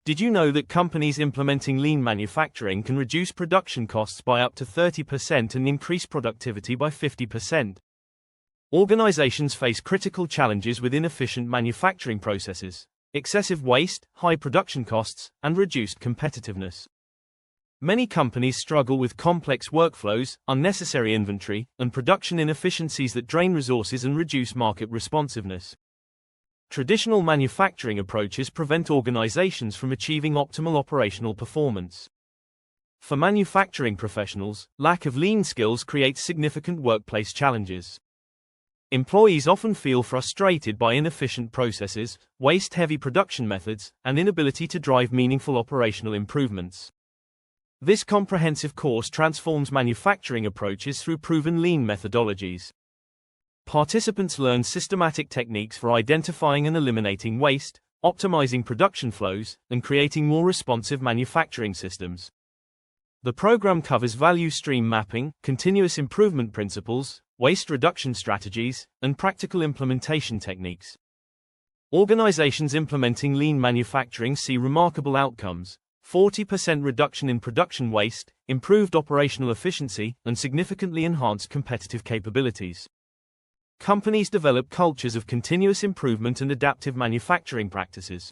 Did you know that companies implementing lean manufacturing can reduce production costs by up to 30% and increase productivity by 50%? Organizations face critical challenges with inefficient manufacturing processes, excessive waste, high production costs, and reduced competitiveness. Many companies struggle with complex workflows, unnecessary inventory, and production inefficiencies that drain resources and reduce market responsiveness. Traditional manufacturing approaches prevent organizations from achieving optimal operational performance. For manufacturing professionals, lack of lean skills creates significant workplace challenges. Employees often feel frustrated by inefficient processes, waste-heavy production methods, and inability to drive meaningful operational improvements. This comprehensive course transforms manufacturing approaches through proven lean methodologies. Participants learn systematic techniques for identifying and eliminating waste, optimizing production flows, and creating more responsive manufacturing systems. The program covers value stream mapping, continuous improvement principles, waste reduction strategies, and practical implementation techniques. Organizations implementing lean manufacturing see remarkable outcomes: 40% reduction in production waste, improved operational efficiency, and significantly enhanced competitive capabilities. Companies develop cultures of continuous improvement and adaptive manufacturing practices.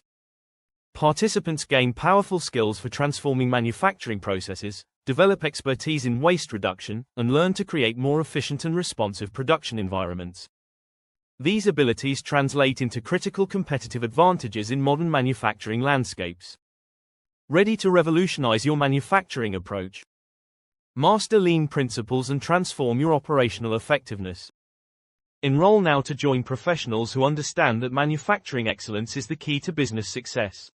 Participants gain powerful skills for transforming manufacturing processes, develop expertise in waste reduction, and learn to create more efficient and responsive production environments. These abilities translate into critical competitive advantages in modern manufacturing landscapes. Ready to revolutionize your manufacturing approach? Master lean principles and transform your operational effectiveness. Enroll now to join professionals who understand that manufacturing excellence is the key to business success.